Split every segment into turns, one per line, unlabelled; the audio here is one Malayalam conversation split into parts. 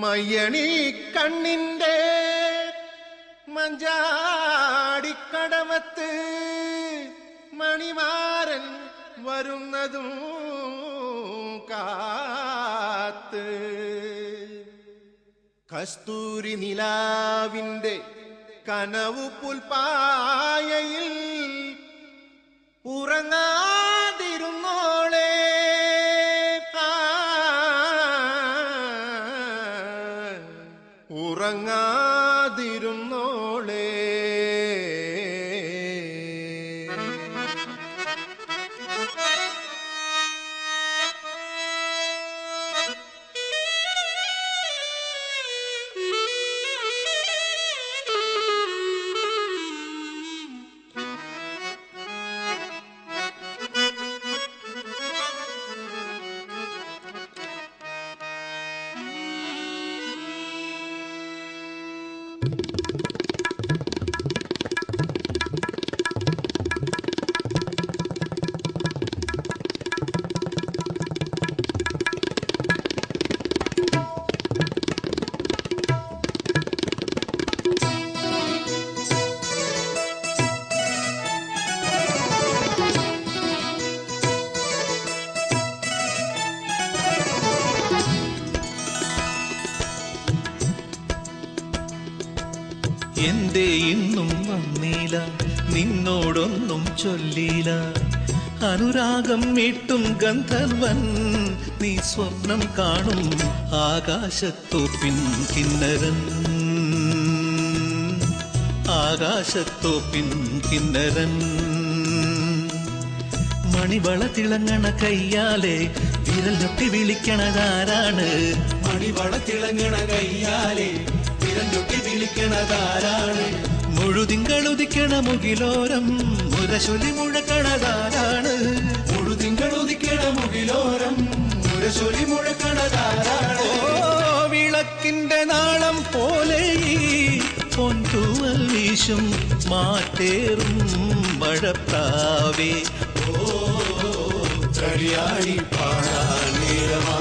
മയ്യണി കണ്ണിന്റെ മഞ്ചാടിക്കടവത്ത് മണിമാരൻ വരുന്നതും കാത്ത് കസ്തൂരി നിലാവിന്റെ കനവു പുൽപ്പായയിൽ ഉറങ്ങാതിരുന്നോളെ ഉറങ്ങാതിരുന്നോളേ.
എന്തേ ഇന്നും വന്നീല, നിന്നോടൊന്നും ചൊല്ലീല. അനുരാഗം മീട്ടും ഗന്ധർവൻ നീ സ്വപ്നം കാണും ആകാശത്തോപ്പിൻ കിന്നരൻ. ആകാശത്തോപ്പിൻ കിന്നരൻ. മണിവള തിളങ്ങണ കയ്യാലെ വിരൽ ഞൊട്ടി വിളിക്കണതാരാണ്? മണിവള തിളങ്ങണ കയ്യാലെ വിരൽ ഞൊട്ടി വിളിക്കണതാരാണ്? മുഴുതിങ്കളുദിക്കണ മുകിലോരം മുരശൊലി മുഴക്കണതാരാണ്? മുഴുതിങ്കളുദിക്കണ മുകിലോരം മുരശൊലി മുഴക്കണതാരാണ്? ഓ വിളക്കിന്റെ നാളം പോലെ ഈ പൊൻതൂവൽ വീശും മാറ്റേറും മഴപ്രാവേ. ഓ കളിയാടി പാടാൻ നേരമാ.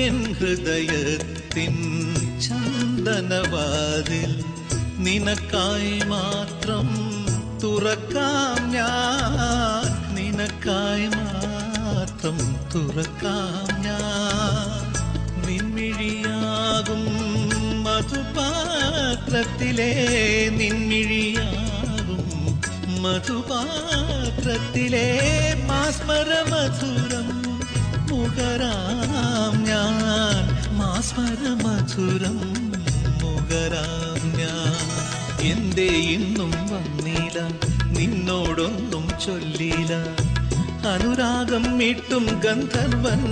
എൻ ഹൃദയത്തിൻ ചന്ദനവാതിൽ നിനക്കായി മാത്രം തുറക്കാം ഞാൻ. നിനക്കായി മാത്രം തുറക്കാം ഞാൻ. നിൻമിഴിയാകും മധുപാത്രത്തിലെ നിൻമിഴിയാകും മധുപാത്രത്തിലെ മാസ്മര മധുരം മുകരാം ഞാൻ. മാസ്മര മധുരം മുകരാം ഞാൻ. എന്തേ ഇന്നും വന്നീല, നിന്നോടൊന്നും ചൊല്ലീല. അനുരാഗം മീട്ടും ഗന്ധർവൻ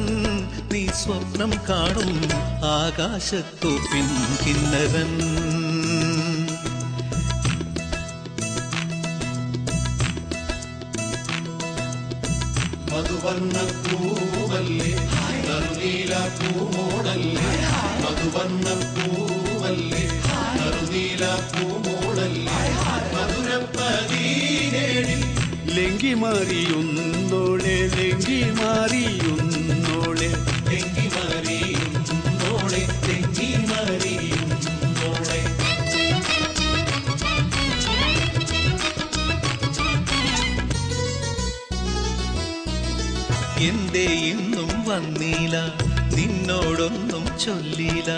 നീ സ്വപ്നം കാണും ആകാശത്തോപ്പിൻ കിന്നരൻ.
മധുവർണ്ണ പൂവല്ലേ നറുനീല പൂമോടല്ലേ. മധുവർണ്ണ പൂവല്ലേ നറുനീല പൂമോടല്ലേ. മധുരപ്പതിനേഴിൽ
ലെങ്കി മാറിയുന്നോളെ ലെങ്കി മാറിയുന്നോളെ
ലെങ്കി മാറിയുന്നോളെ ലെങ്കി മാറിയുന്നോളെ.
എന്തേ ഇന്നും വന്നീല, നിന്നോടൊന്നും ചൊല്ലീല.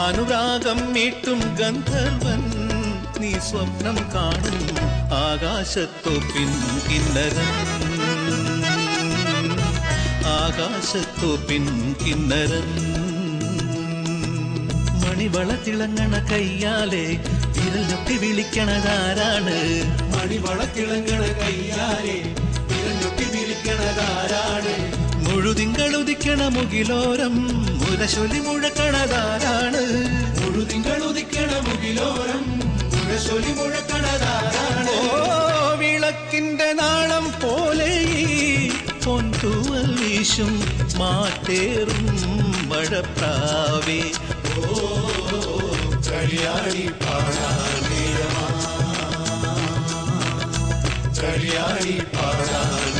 അനുരാഗം മീട്ടും ഗന്ധർവൻ നീ സ്വപ്നം കാണും ആകാശത്തോപ്പിൻ കിന്നരൻ, ആകാശത്തോപ്പിൻ കിന്നരൻ. മണിവള തിളങ്ങണ കയ്യാലെ വിരൽ ഞൊട്ടി വിളിക്കണതാരാണ്?
മണിവള തിളങ്ങണ കയ്യാലെ വിരൽ ഞൊട്ടി വിളിക്കണതാരാണ്?
മുഴുതിങ്കളുദിക്കണ മുകിലോരം മുരശൊലി മുഴക്കണതാരാണ്?
മുഴുതിങ്കളുദിക്കണ മുകിലോരം മുരശൊലി മുഴക്കണതാരാണ്?
ഓ വിളക്കിന്റെ നാളം പോലെ ഈ പൊൻതൂവൽ വീശും മാറ്റേറും മഴപ്രാവേ.
ഓ കളിയാടി പാടാൻ നേരമാ, കളിയാടി പാടാൻ